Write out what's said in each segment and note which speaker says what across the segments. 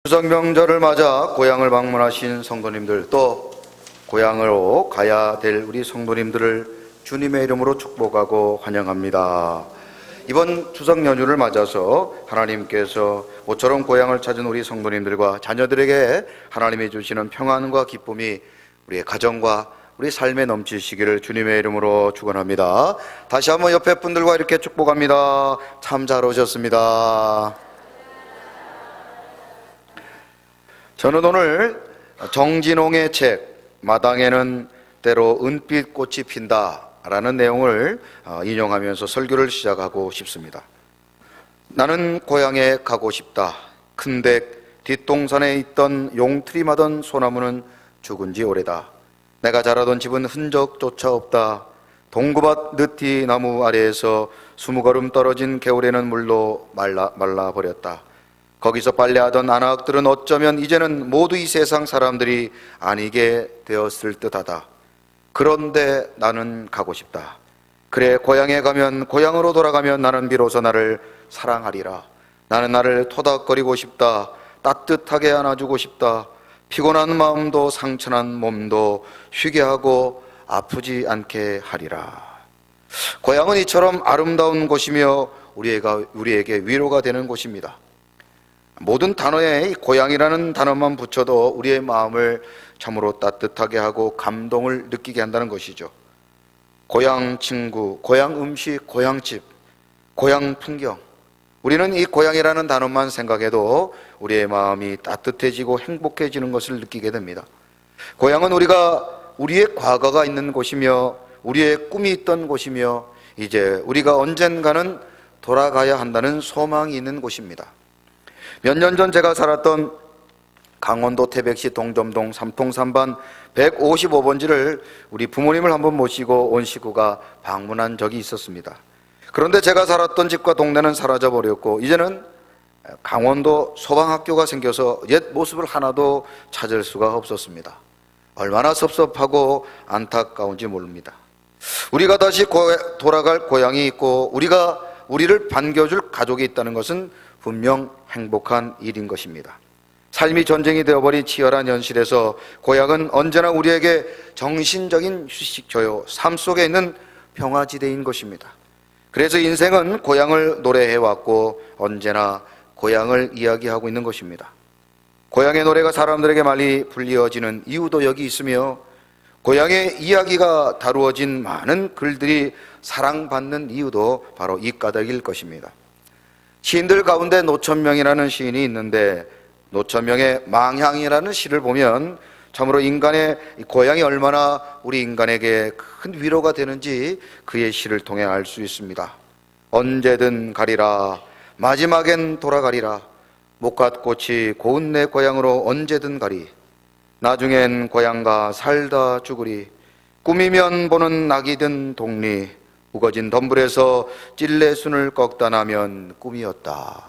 Speaker 1: 추석 명절을 맞아 고향을 방문하신 성도님들, 또 고향으로 가야 될 우리 성도님들을 주님의 이름으로 축복하고 환영합니다. 이번 추석 연휴를 맞아서 하나님께서 모처럼 고향을 찾은 우리 성도님들과 자녀들에게 하나님이 주시는 평안과 기쁨이 우리의 가정과 우리 삶에 넘치시기를 주님의 이름으로 축원합니다. 다시 한번 옆에 분들과 이렇게 축복합니다. 참 잘 오셨습니다. 저는 오늘 정진홍의 책 마당에는 때로 은빛 꽃이 핀다 라는 내용을 인용하면서 설교를 시작하고 싶습니다. 나는 고향에 가고 싶다. 큰댁 뒷동산에 있던 용트림하던 소나무는 죽은 지 오래다. 내가 자라던 집은 흔적조차 없다. 동구밭 느티 나무 아래에서 20걸음 떨어진 개울에는 물로 말라버렸다. 거기서 빨래하던 아낙들은 어쩌면 이제는 모두 이 세상 사람들이 아니게 되었을 듯하다. 그런데 나는 가고 싶다. 그래, 고향에 가면, 고향으로 돌아가면 나는 비로소 나를 사랑하리라. 나는 나를 토닥거리고 싶다. 따뜻하게 안아주고 싶다. 피곤한 마음도 상처난 몸도 쉬게 하고 아프지 않게 하리라. 고향은 이처럼 아름다운 곳이며 우리에게 위로가 되는 곳입니다. 모든 단어에 고향이라는 단어만 붙여도 우리의 마음을 참으로 따뜻하게 하고 감동을 느끼게 한다는 것이죠. 고향 친구, 고향 음식, 고향집, 고향 풍경. 우리는 이 고향이라는 단어만 생각해도 우리의 마음이 따뜻해지고 행복해지는 것을 느끼게 됩니다. 고향은 우리의 과거가 있는 곳이며 우리의 꿈이 있던 곳이며 이제 우리가 언젠가는 돌아가야 한다는 소망이 있는 곳입니다. 몇 년 전 제가 살았던 강원도 태백시 동점동 3통 3반 155번지를 우리 부모님을 한번 모시고 온 식구가 방문한 적이 있었습니다. 그런데 제가 살았던 집과 동네는 사라져버렸고 이제는 강원도 소방학교가 생겨서 옛 모습을 하나도 찾을 수가 없었습니다. 얼마나 섭섭하고 안타까운지 모릅니다. 우리가 다시 돌아갈 고향이 있고 우리를 반겨줄 가족이 있다는 것은 분명 행복한 일인 것입니다. 삶이 전쟁이 되어버린 치열한 현실에서 고향은 언제나 우리에게 정신적인 휴식처요, 삶 속에 있는 평화지대인 것입니다. 그래서 인생은 고향을 노래해왔고 언제나 고향을 이야기하고 있는 것입니다. 고향의 노래가 사람들에게 많이 불리어지는 이유도 여기 있으며 고향의 이야기가 다루어진 많은 글들이 사랑받는 이유도 바로 이 까닭일 것입니다. 시인들 가운데 노천명이라는 시인이 있는데 노천명의 망향이라는 시를 보면 참으로 인간의 고향이 얼마나 우리 인간에게 큰 위로가 되는지 그의 시를 통해 알 수 있습니다. 언제든 가리라, 마지막엔 돌아가리라. 목갓꽃이 고운 내 고향으로 언제든 가리. 나중엔 고향가 살다 죽으리. 꿈이면 보는 낙이든 동리. 우거진 덤불에서 찔레순을 꺾다 나면 꿈이었다.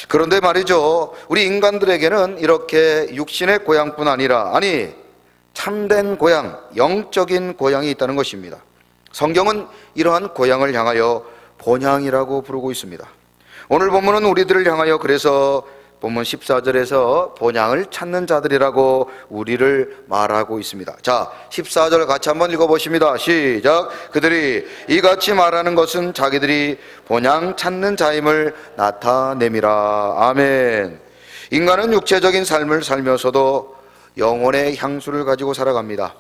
Speaker 1: 그런데 말이죠, 우리 인간들에게는 이렇게 육신의 고향뿐 아니라 참된 고향, 영적인 고향이 있다는 것입니다. 성경은 이러한 고향을 향하여 본향이라고 부르고 있습니다. 오늘 본문은 우리들을 향하여 그래서 본문 14절에서 본향을 찾는 자들이라고 우리를 말하고 있습니다. 자, 14절 같이 한번 읽어보십니다. 시작. 그들이 이같이 말하는 것은 자기들이 본향 찾는 자임을 나타냄이라. 아멘. 인간은 육체적인 삶을 살면서도 영혼의 향수를 가지고 살아갑니다.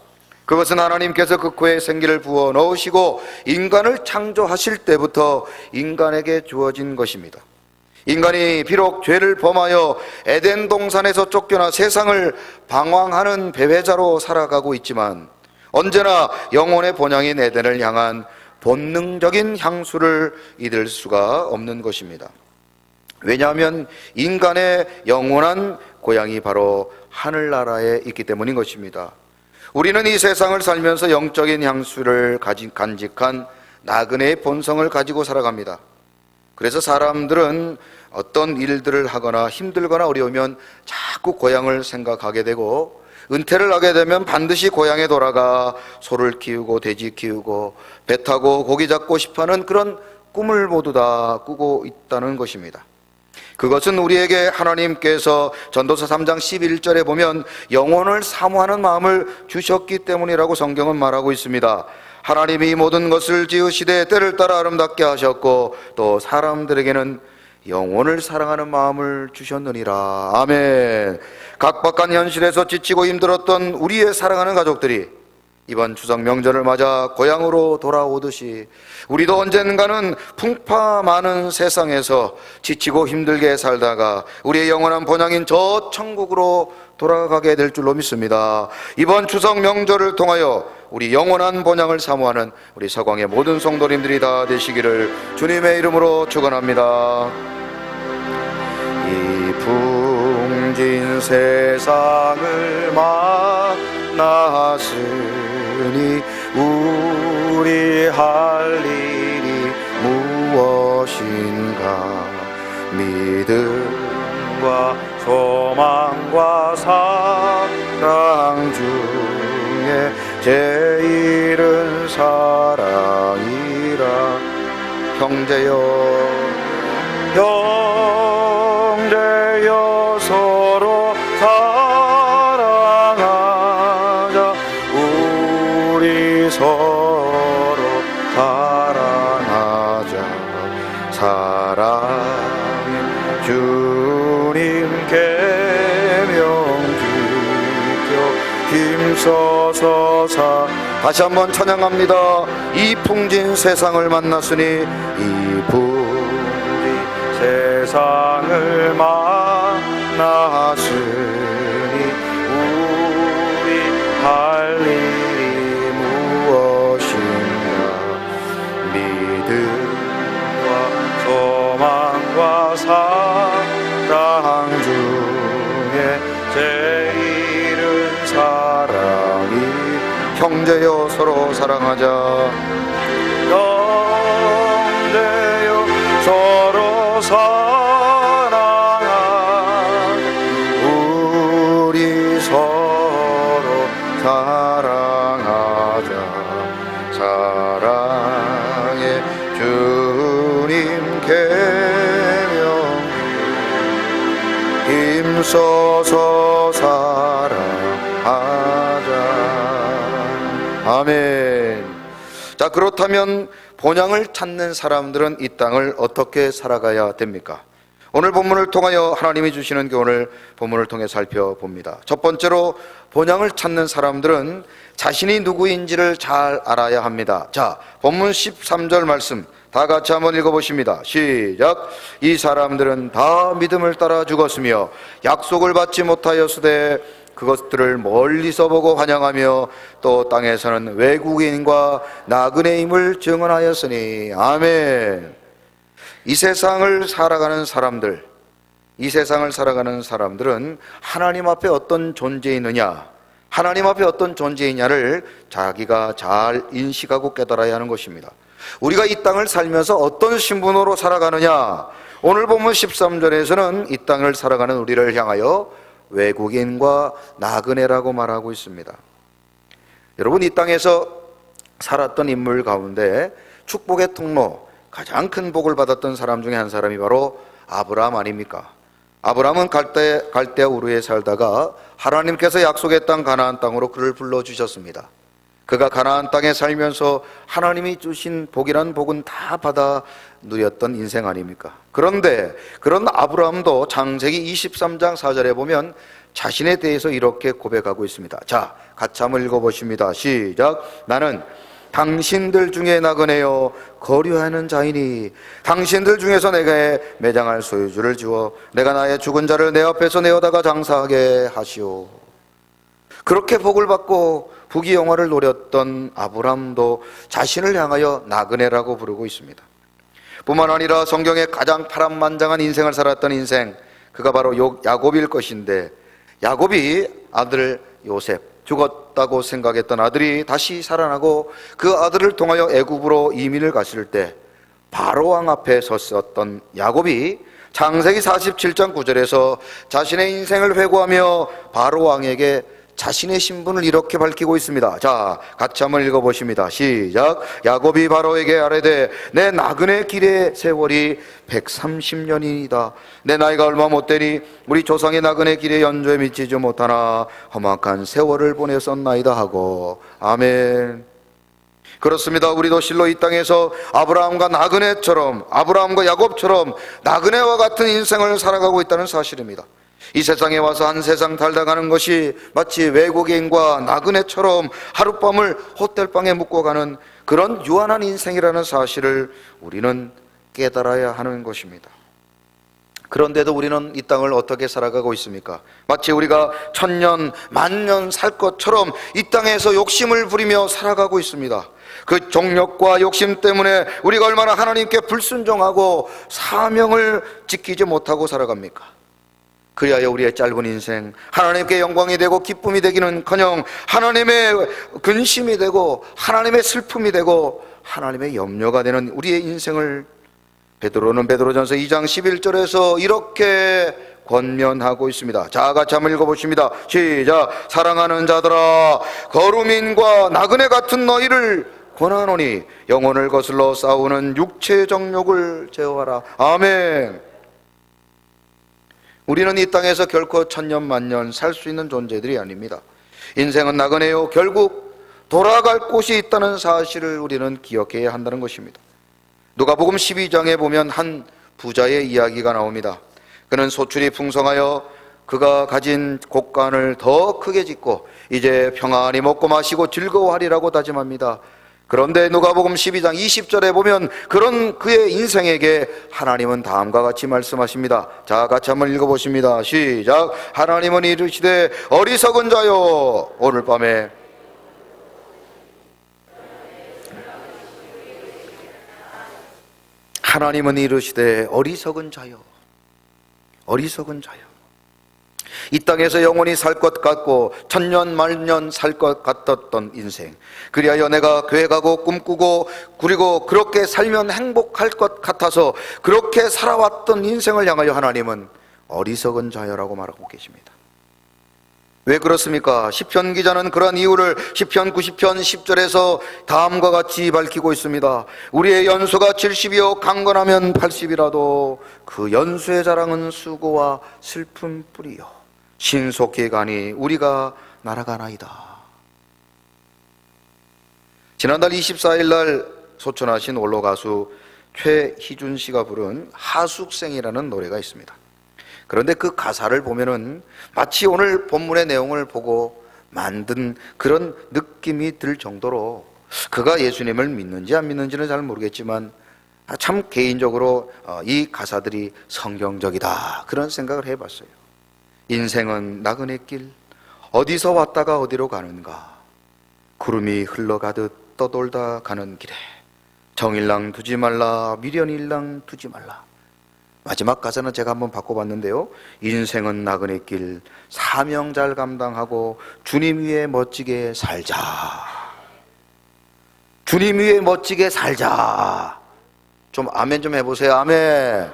Speaker 1: 그것은 하나님께서 그 코에 생기를 부어 넣으시고 인간을 창조하실 때부터 인간에게 주어진 것입니다. 인간이 비록 죄를 범하여 에덴 동산에서 쫓겨나 세상을 방황하는 배회자로 살아가고 있지만 언제나 영혼의 본향인 에덴을 향한 본능적인 향수를 잊을 수가 없는 것입니다. 왜냐하면 인간의 영원한 고향이 바로 하늘나라에 있기 때문인 것입니다. 우리는 이 세상을 살면서 영적인 향수를 간직한 나그네의 본성을 가지고 살아갑니다. 그래서 사람들은 어떤 일들을 하거나 힘들거나 어려우면 자꾸 고향을 생각하게 되고 은퇴를 하게 되면 반드시 고향에 돌아가 소를 키우고 돼지 키우고 배 타고 고기 잡고 싶어하는 그런 꿈을 모두 다 꾸고 있다는 것입니다. 그것은 우리에게 하나님께서 전도서 3장 11절에 보면 영혼을 사모하는 마음을 주셨기 때문이라고 성경은 말하고 있습니다. 하나님이 모든 것을 지으시되 때를 따라 아름답게 하셨고 또 사람들에게는 영혼을 사랑하는 마음을 주셨느니라. 아멘. 각박한 현실에서 지치고 힘들었던 우리의 사랑하는 가족들이 이번 추석 명절을 맞아 고향으로 돌아오듯이 우리도 언젠가는 풍파 많은 세상에서 지치고 힘들게 살다가 우리의 영원한 본향인 저 천국으로 돌아가게 될 줄로 믿습니다. 이번 추석 명절을 통하여 우리 영원한 본향을 사모하는 우리 서광의 모든 성도님들이 다 되시기를 주님의 이름으로 축원합니다. 이 풍진 세상을 만났으니 우리 할 일이 무엇인가. 믿음과 소망과 사랑 중에 제일은 사랑이라. 형제여 서로 사랑하자. 우리 서로 사랑하자. 사랑의 주님 계명 지켜 힘써서 다시 한번 찬양합니다. 이 풍진 세상을 만났으니 이 풍진 세상을 만났으니 우리 할 일이 무엇인가. 믿음과 소망과 사랑 중에 제일은 사랑이. 형제여 서로 사랑하자. 형제여 서로 사랑하자. 우리 서로 사랑하자. 사랑의 주님 계명 힘써서 사랑하자. 아멘. 자, 그렇다면 본향을 찾는 사람들은 이 땅을 어떻게 살아가야 됩니까? 오늘 본문을 통하여 하나님이 주시는 교훈을 본문을 통해 살펴봅니다. 첫 번째로 본향을 찾는 사람들은 자신이 누구인지를 잘 알아야 합니다. 자, 본문 13절 말씀 다 같이 한번 읽어보십니다. 시작. 이 사람들은 다 믿음을 따라 죽었으며 약속을 받지 못하였으되 그것들을 멀리서 보고 환영하며 또 땅에서는 외국인과 나그네임을 증언하였으니. 아멘. 이 세상을 살아가는 사람들은 하나님 앞에 어떤 존재이느냐, 하나님 앞에 어떤 존재이냐를 자기가 잘 인식하고 깨달아야 하는 것입니다. 우리가 이 땅을 살면서 어떤 신분으로 살아가느냐. 오늘 본문 13절에서는 이 땅을 살아가는 우리를 향하여 외국인과 나그네라고 말하고 있습니다. 여러분, 이 땅에서 살았던 인물 가운데 축복의 통로, 가장 큰 복을 받았던 사람 중에 한 사람이 바로 아브라함 아닙니까? 아브라함은 갈대아 우르에 살다가 하나님께서 약속의 땅 가나안 땅으로 그를 불러주셨습니다. 그가 가나안 땅에 살면서 하나님이 주신 복이란 복은 다 받아 누렸던 인생 아닙니까? 그런데 그런 아브라함도 창세기 23장 4절에 보면 자신에 대해서 이렇게 고백하고 있습니다. 자, 같이 한번 읽어보십니다. 시작. 나는 당신들 중에 나그네요 거류하는 자이니 당신들 중에서 내게 매장할 소유주를 주어 내가 나의 죽은 자를 내 앞에서 내어다가 장사하게 하시오. 그렇게 복을 받고 부귀영화를 노렸던 아브람도 자신을 향하여 나그네라고 부르고 있습니다. 뿐만 아니라 성경에 가장 파란만장한 인생을 살았던 인생, 그가 바로 야곱일 것인데, 야곱이 아들 요셉, 죽었다고 생각했던 아들이 다시 살아나고 그 아들을 통하여 애굽으로 이민을 갔을 때 바로왕 앞에 섰었던 야곱이 창세기 47장 9절에서 자신의 인생을 회고하며 바로왕에게 자신의 신분을 이렇게 밝히고 있습니다. 자, 같이 한번 읽어보십니다. 시작. 야곱이 바로에게 아뢰되 내 나그네 길의 세월이 130년이다. 내 나이가 얼마 못되니 우리 조상의 나그네 길의 연조에 미치지 못하나 험악한 세월을 보냈었나이다 하고. 아멘. 그렇습니다. 우리도 실로 이 땅에서 아브라함과 나그네처럼, 아브라함과 야곱처럼 나그네와 같은 인생을 살아가고 있다는 사실입니다. 이 세상에 와서 한 세상 살다 가는 것이 마치 외국인과 나그네처럼 하룻밤을 호텔방에 묵고가는 그런 유한한 인생이라는 사실을 우리는 깨달아야 하는 것입니다. 그런데도 우리는 이 땅을 어떻게 살아가고 있습니까? 마치 우리가 천년, 만년 살 것처럼 이 땅에서 욕심을 부리며 살아가고 있습니다. 그 정욕과 욕심 때문에 우리가 얼마나 하나님께 불순종하고 사명을 지키지 못하고 살아갑니까? 그리하여 우리의 짧은 인생 하나님께 영광이 되고 기쁨이 되기는커녕 하나님의 근심이 되고 하나님의 슬픔이 되고 하나님의 염려가 되는 우리의 인생을 베드로는 베드로전서 2장 11절에서 이렇게 권면하고 있습니다. 자, 같이 한번 읽어보십니다. 시작. 사랑하는 자들아, 거루민과 나그네 같은 너희를 권하노니 영혼을 거슬러 싸우는 육체의 정욕을 제어하라. 아멘. 우리는 이 땅에서 결코 천년 만년 살 수 있는 존재들이 아닙니다. 인생은 나그네요. 결국 돌아갈 곳이 있다는 사실을 우리는 기억해야 한다는 것입니다. 누가복음 12장에 보면 한 부자의 이야기가 나옵니다. 그는 소출이 풍성하여 그가 가진 곡간을 더 크게 짓고 이제 평안히 먹고 마시고 즐거워하리라고 다짐합니다. 그런데 누가복음 12장 20절에 보면 그런 그의 인생에게 하나님은 다음과 같이 말씀하십니다. 자, 같이 한번 읽어보십니다. 시작. 하나님은 이르시되 어리석은 자여, 오늘 밤에 하나님은 이르시되 어리석은 자여, 어리석은 자여. 이 땅에서 영원히 살 것 같고 천년 만년 살 것 같았던 인생, 그리하여 내가 계획하고 꿈꾸고 그리고 그렇게 살면 행복할 것 같아서 그렇게 살아왔던 인생을 향하여 하나님은 어리석은 자여라고 말하고 계십니다. 왜 그렇습니까? 시편 기자는 그러한 이유를 시편 90편 10절에서 다음과 같이 밝히고 있습니다. 우리의 연소가 70이요 강건하면 80이라도 그 연수의 자랑은 수고와 슬픔뿐이요 신속히 가니 우리가 날아가나이다. 지난달 24일 날 소천하신 원로 가수 최희준 씨가 부른 하숙생이라는 노래가 있습니다. 그런데 그 가사를 보면은 마치 오늘 본문의 내용을 보고 만든 그런 느낌이 들 정도로 그가 예수님을 믿는지 안 믿는지는 잘 모르겠지만 참 개인적으로 이 가사들이 성경적이다 그런 생각을 해봤어요. 인생은 나그네 길, 어디서 왔다가 어디로 가는가, 구름이 흘러가듯 떠돌다 가는 길에 정일랑 두지 말라, 미련일랑 두지 말라. 마지막 가사는 제가 한번 바꿔봤는데요. 인생은 나그네 길, 사명 잘 감당하고 주님 위에 멋지게 살자. 주님 위에 멋지게 살자. 좀 아멘 좀 해보세요. 아멘.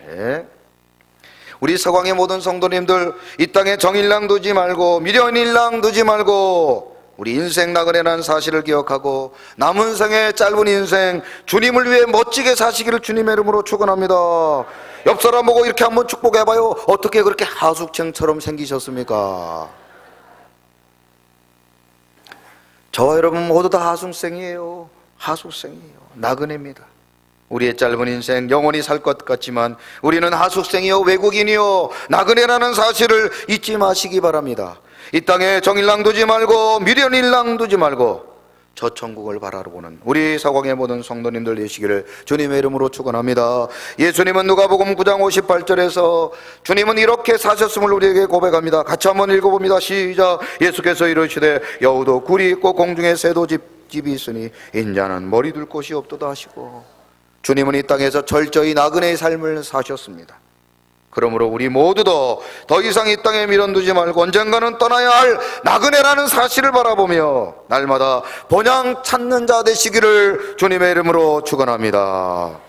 Speaker 1: 네. 우리 서광의 모든 성도님들, 이 땅에 정일랑 두지 말고 미련일랑 두지 말고 우리 인생 나그네라는 사실을 기억하고 남은 생의 짧은 인생 주님을 위해 멋지게 사시기를 주님의 이름으로 축원합니다. 옆 사람 보고 이렇게 한번 축복해봐요. 어떻게 그렇게 하숙생처럼 생기셨습니까? 저와 여러분 모두 다 하숙생이에요. 하숙생이에요. 나그네입니다. 우리의 짧은 인생 영원히 살 것 같지만 우리는 하숙생이요 외국인이요 나그네라는 사실을 잊지 마시기 바랍니다. 이 땅에 정일랑 두지 말고 미련일랑 두지 말고 저 천국을 바라보는 우리 사광의 모든 성도님들 되시기를 주님의 이름으로 축원합니다. 예수님은 누가복음 9장 58절에서 주님은 이렇게 사셨음을 우리에게 고백합니다. 같이 한번 읽어봅니다. 시작. 예수께서 이르시되 여우도 굴이 있고 공중에 새도 집이 있으니 인자는 머리 둘 곳이 없도다 하시고, 주님은 이 땅에서 철저히 나그네의 삶을 사셨습니다. 그러므로 우리 모두도 더 이상 이 땅에 미련두지 말고 언젠가는 떠나야 할 나그네라는 사실을 바라보며 날마다 본향 찾는 자 되시기를 주님의 이름으로 축원합니다.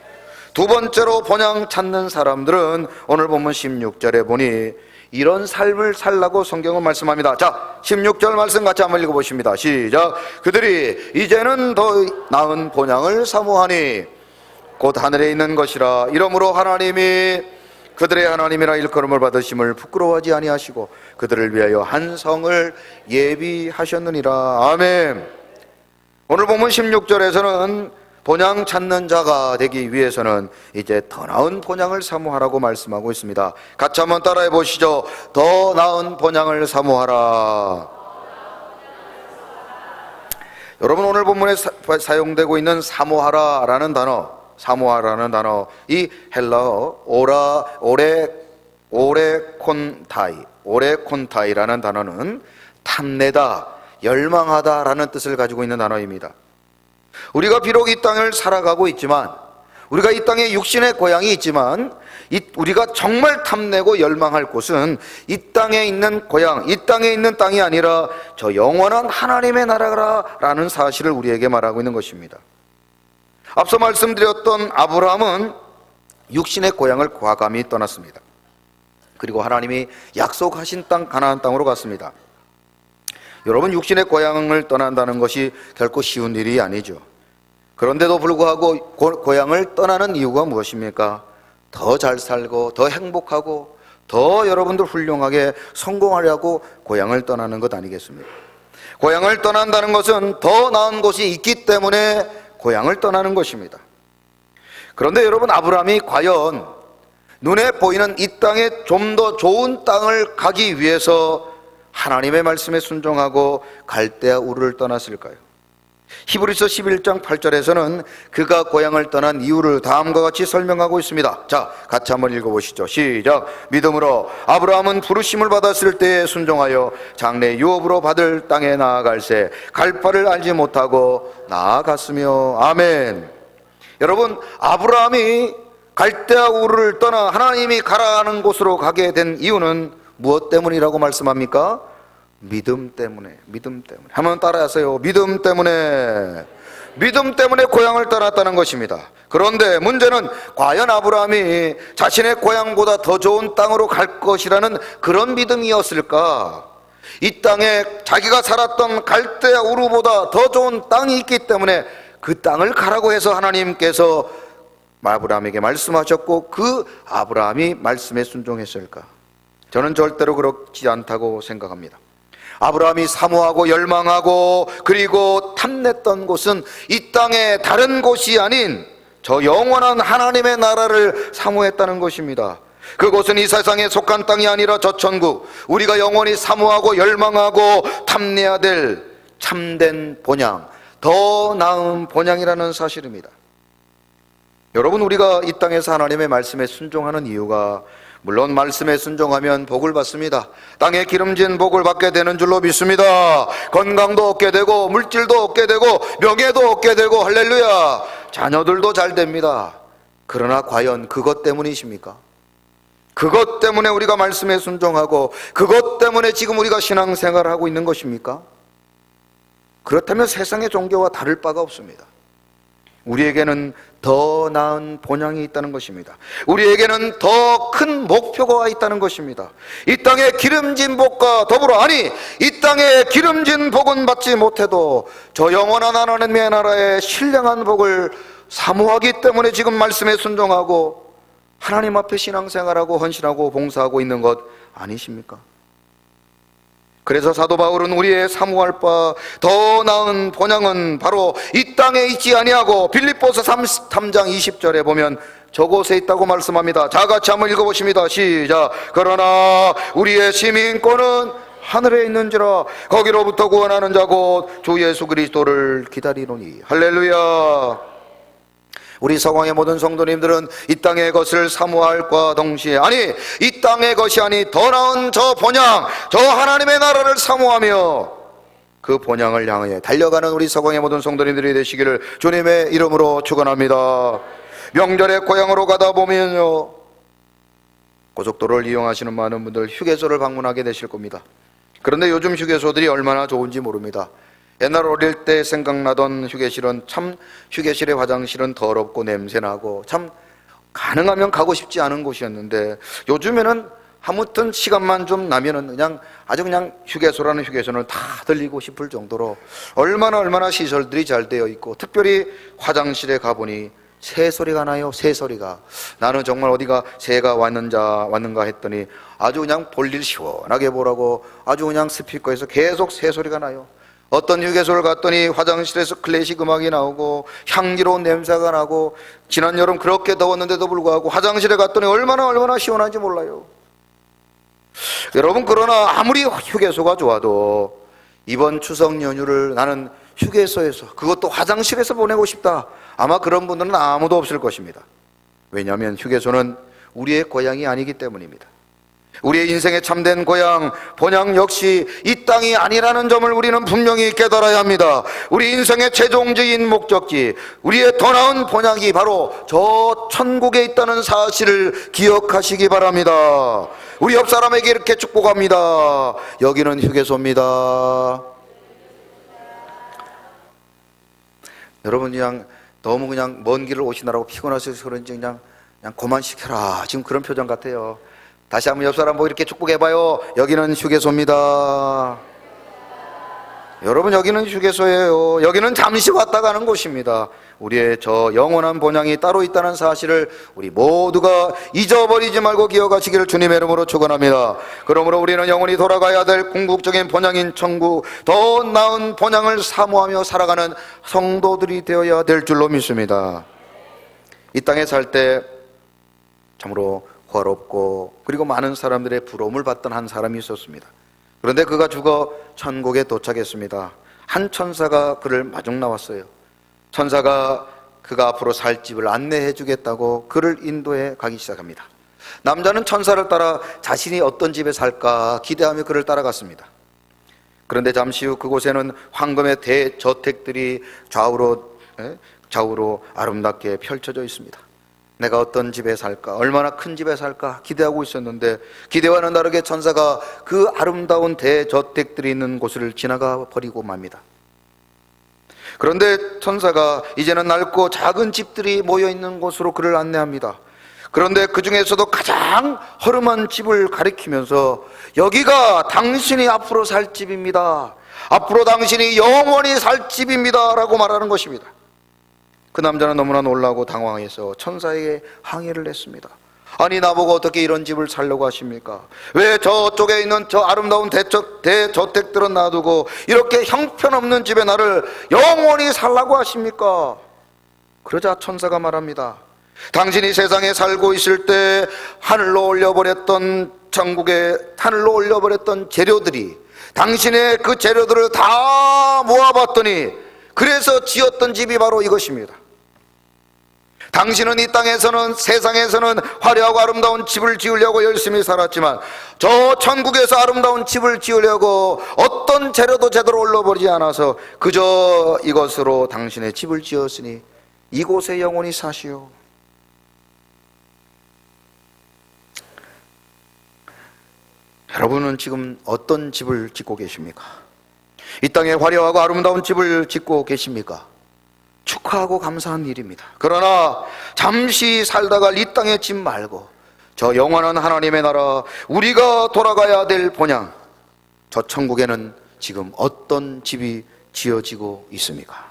Speaker 1: 두 번째로 본향 찾는 사람들은 오늘 본문 16절에 보니 이런 삶을 살라고 성경은 말씀합니다. 자, 16절 말씀 같이 한번 읽어보십니다. 시작. 그들이 이제는 더 나은 본향을 사모하니 곧 하늘에 있는 것이라. 이러므로 하나님이 그들의 하나님이라 일컬음을 받으심을 부끄러워하지 아니하시고 그들을 위하여 한 성을 예비하셨느니라. 아멘. 오늘 보면 16절에서는 본향 찾는 자가 되기 위해서는 이제 더 나은 본향을 사모하라고 말씀하고 있습니다. 같이 한번 따라해 보시죠. 더 나은 본향을 사모하라. 여러분, 오늘 본문에 사용되고 있는 사모하라라는 단어, 사모하라는 단어, 이 헬라어 오레콘타이라는 단어는 탐내다, 열망하다라는 뜻을 가지고 있는 단어입니다. 우리가 비록 이 땅을 살아가고 있지만, 우리가 이 땅에 육신의 고향이 있지만, 우리가 정말 탐내고 열망할 곳은 이 땅에 있는 고향, 이 땅에 있는 땅이 아니라 저 영원한 하나님의 나라라는 사실을 우리에게 말하고 있는 것입니다. 앞서 말씀드렸던 아브라함은 육신의 고향을 과감히 떠났습니다. 그리고 하나님이 약속하신 땅 가나안 땅으로 갔습니다. 여러분, 육신의 고향을 떠난다는 것이 결코 쉬운 일이 아니죠. 그런데도 불구하고 고향을 떠나는 이유가 무엇입니까? 더 잘 살고 더 행복하고 더 여러분들 훌륭하게 성공하려고 고향을 떠나는 것 아니겠습니까? 고향을 떠난다는 것은 더 나은 곳이 있기 때문에 고향을 떠나는 것입니다. 그런데 여러분, 아브라함이 과연 눈에 보이는 이 땅에 좀 더 좋은 땅을 가기 위해서 하나님의 말씀에 순종하고 갈대아 우르를 떠났을까요? 히브리서 11장 8절에서는 그가 고향을 떠난 이유를 다음과 같이 설명하고 있습니다. 자, 같이 한번 읽어보시죠. 시작. 믿음으로 아브라함은 부르심을 받았을 때에 순종하여 장래 유업으로 받을 땅에 나아갈새 갈 바를 알지 못하고 나아갔으며. 아멘. 여러분, 아브라함이 갈대아 우르를 떠나 하나님이 가라는 곳으로 가게 된 이유는 무엇 때문이라고 말씀합니까? 믿음 때문에. 믿음 때문에. 한번 따라하세요. 믿음 때문에. 믿음 때문에 고향을 떠났다는 것입니다. 그런데 문제는 과연 아브라함이 자신의 고향보다 더 좋은 땅으로 갈 것이라는 그런 믿음이었을까? 이 땅에 자기가 살았던 갈대아 우르보다 더 좋은 땅이 있기 때문에 그 땅을 가라고 해서 하나님께서 아브라함에게 말씀하셨고 그 아브라함이 말씀에 순종했을까? 저는 절대로 그렇지 않다고 생각합니다. 아브라함이 사모하고 열망하고 그리고 탐냈던 곳은 이 땅의 다른 곳이 아닌 저 영원한 하나님의 나라를 사모했다는 것입니다. 그곳은 이 세상에 속한 땅이 아니라 저 천국, 우리가 영원히 사모하고 열망하고 탐내야 될 참된 본향, 더 나은 본향이라는 사실입니다. 여러분, 우리가 이 땅에서 하나님의 말씀에 순종하는 이유가 물론 말씀에 순종하면 복을 받습니다. 땅에 기름진 복을 받게 되는 줄로 믿습니다. 건강도 얻게 되고 물질도 얻게 되고 명예도 얻게 되고 할렐루야, 자녀들도 잘 됩니다. 그러나 과연 그것 때문이십니까? 그것 때문에 우리가 말씀에 순종하고 그것 때문에 지금 우리가 신앙생활을 하고 있는 것입니까? 그렇다면 세상의 종교와 다를 바가 없습니다. 우리에게는 더 나은 본향이 있다는 것입니다. 우리에게는 더 큰 목표가 있다는 것입니다. 이 땅의 기름진 복과 더불어, 아니, 이 땅의 기름진 복은 받지 못해도 저 영원한 하나님의 나라의 신령한 복을 사모하기 때문에 지금 말씀에 순종하고 하나님 앞에 신앙생활하고 헌신하고 봉사하고 있는 것 아니십니까? 그래서 사도 바울은 우리의 사모할 바 더 나은 본향은 바로 이 땅에 있지 아니하고 빌립보서 3장 20절에 보면 저곳에 있다고 말씀합니다. 자, 같이 한번 읽어보십니다. 시작. 그러나 우리의 시민권은 하늘에 있는지라 거기로부터 구원하는 자 곧 주 예수 그리스도를 기다리노니. 할렐루야. 우리 서광의 모든 성도님들은 이 땅의 것을 사모할과 동시에, 아니, 이 땅의 것이 아니 더 나은 저 본향, 저 하나님의 나라를 사모하며 그 본향을 향해 달려가는 우리 서광의 모든 성도님들이 되시기를 주님의 이름으로 축원합니다. 명절에 고향으로 가다 보면요, 고속도로를 이용하시는 많은 분들 휴게소를 방문하게 되실 겁니다. 그런데 요즘 휴게소들이 얼마나 좋은지 모릅니다. 옛날 어릴 때 생각나던 휴게실은 참, 휴게실의 화장실은 더럽고 냄새나고 참 가능하면 가고 싶지 않은 곳이었는데 요즘에는 아무튼 시간만 좀 나면은 그냥 아주 그냥 휴게소라는 휴게소는 다 들리고 싶을 정도로 얼마나 시설들이 잘 되어 있고, 특별히 화장실에 가보니 새소리가 나요. 새소리가. 나는 정말 어디가 새가 왔는가 했더니 아주 그냥 볼일 시원하게 보라고 아주 그냥 스피커에서 계속 새소리가 나요. 어떤 휴게소를 갔더니 화장실에서 클래식 음악이 나오고 향기로운 냄새가 나고, 지난 여름 그렇게 더웠는데도 불구하고 화장실에 갔더니 얼마나 시원한지 몰라요. 여러분, 그러나 아무리 휴게소가 좋아도 이번 추석 연휴를 나는 휴게소에서, 그것도 화장실에서 보내고 싶다, 아마 그런 분들은 아무도 없을 것입니다. 왜냐하면 휴게소는 우리의 고향이 아니기 때문입니다. 우리의 인생의 참된 고향, 본향 역시 이 땅이 아니라는 점을 우리는 분명히 깨달아야 합니다. 우리 인생의 최종적인 목적지, 우리의 더 나은 본향이 바로 저 천국에 있다는 사실을 기억하시기 바랍니다. 우리 옆 사람에게 이렇게 축복합니다. 여기는 휴게소입니다. 여러분, 그냥 너무 그냥 먼 길을 오시느라고 피곤하셔서 그런지 그냥 그만 시켜라, 지금 그런 표정 같아요. 다시 한번 옆 사람 보고 이렇게 축복해봐요. 여기는 휴게소입니다. 여러분, 여기는 휴게소예요. 여기는 잠시 왔다 가는 곳입니다. 우리의 저 영원한 본향이 따로 있다는 사실을 우리 모두가 잊어버리지 말고 기억하시기를 주님의 이름으로 축원합니다. 그러므로 우리는 영원히 돌아가야 될 궁극적인 본향인 천국, 더 나은 본향을 사모하며 살아가는 성도들이 되어야 될 줄로 믿습니다. 이 땅에 살 때 참으로 호화롭고 그리고 많은 사람들의 부러움을 받던 한 사람이 있었습니다. 그런데 그가 죽어 천국에 도착했습니다. 한 천사가 그를 마중 나왔어요. 천사가 그가 앞으로 살 집을 안내해 주겠다고 그를 인도해 가기 시작합니다. 남자는 천사를 따라 자신이 어떤 집에 살까 기대하며 그를 따라갔습니다. 그런데 잠시 후 그곳에는 황금의 대저택들이 좌우로 아름답게 펼쳐져 있습니다. 내가 어떤 집에 살까, 얼마나 큰 집에 살까 기대하고 있었는데, 기대와는 다르게 천사가 그 아름다운 대저택들이 있는 곳을 지나가 버리고 맙니다. 그런데 천사가 이제는 낡고 작은 집들이 모여있는 곳으로 그를 안내합니다. 그런데 그 중에서도 가장 허름한 집을 가리키면서 여기가 당신이 앞으로 살 집입니다, 앞으로 당신이 영원히 살 집입니다 라고 말하는 것입니다. 그 남자는 너무나 놀라고 당황해서 천사에게 항의를 했습니다. 아니, 나보고 어떻게 이런 집을 살려고 하십니까? 왜 저쪽에 있는 저 아름다운 대저택들은 놔두고 이렇게 형편없는 집에 나를 영원히 살라고 하십니까? 그러자 천사가 말합니다. 당신이 세상에 살고 있을 때 하늘로 올려버렸던, 천국에 하늘로 올려버렸던 재료들이, 당신의 그 재료들을 다 모아봤더니 그래서 지었던 집이 바로 이것입니다. 당신은 이 땅에서는, 세상에서는 화려하고 아름다운 집을 지으려고 열심히 살았지만 저 천국에서 아름다운 집을 지으려고 어떤 재료도 제대로 올려버리지 않아서 그저 이것으로 당신의 집을 지었으니 이곳에 영원히 사시오. 여러분은 지금 어떤 집을 짓고 계십니까? 이 땅에 화려하고 아름다운 집을 짓고 계십니까? 축하하고 감사한 일입니다. 그러나 잠시 살다가 이 땅의 집 말고 저 영원한 하나님의 나라, 우리가 돌아가야 될 본향, 저 천국에는 지금 어떤 집이 지어지고 있습니까?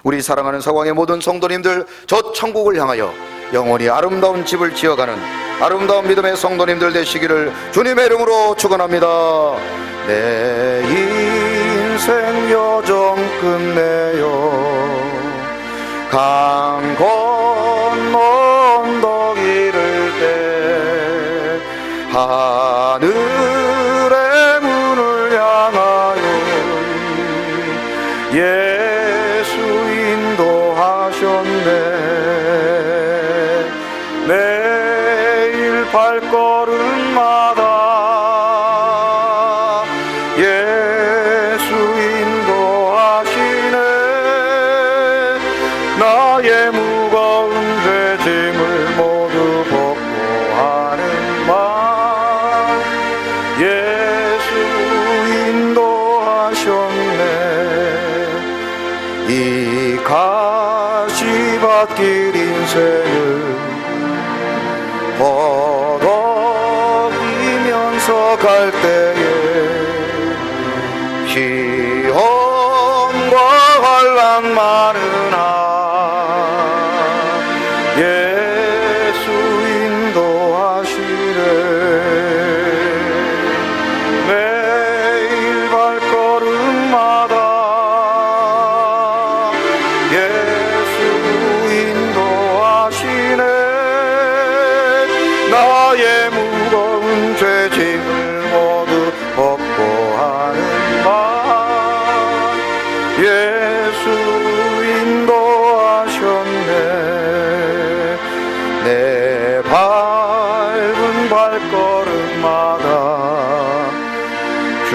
Speaker 1: 우리 사랑하는 서광의 모든 성도님들, 저 천국을 향하여 영원히 아름다운 집을 지어가는 아름다운 믿음의 성도님들 되시기를 주님의 이름으로 축원합니다. 내 인생 여정 끝내요 강 건너 언덕 이를 때 하늘의 문을 향하여 예수 인도하셨네. 매일 발걸음마다 예수 인도하시네. 나의 무거운 죄짐을 모두 벗고 하는 맘 예수 인도하셨네. 이 가시밭길 인생을 허덕이 갈 때에 시험과 환난 많으나 예수 인도하시네. 매일 발걸음마다 예수 인도하시네. 나의 무거운 죄짐을 모두 벗고 하는 말 예수 인도하셨네. 내 밟은 발걸음마다 주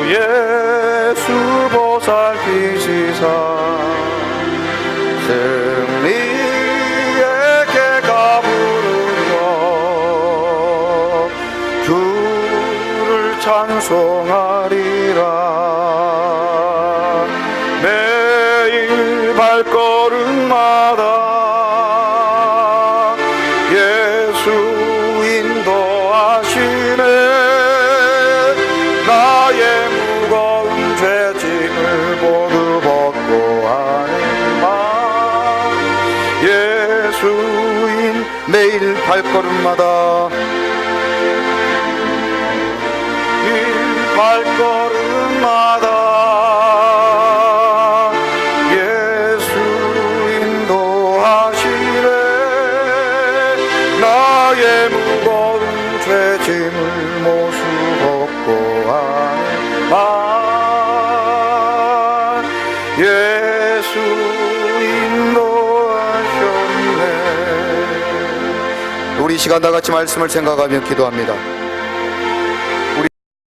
Speaker 1: 예수 보살피시사 승리의 개가 부르며 주를 찬송하리라. 매일 발걸음마다 예수 인도하시네. 나의 무거운 죄짐을 모두 벗고 하는 말 예수인. 매일 발걸음마다 발걸음마다 예수 인도하시네. 나의 무거운 죄짐을 모두 벗고 하는 말 예수 인도하셨네. 우리 이 시간 다 같이 말씀을 생각하며 기도합니다.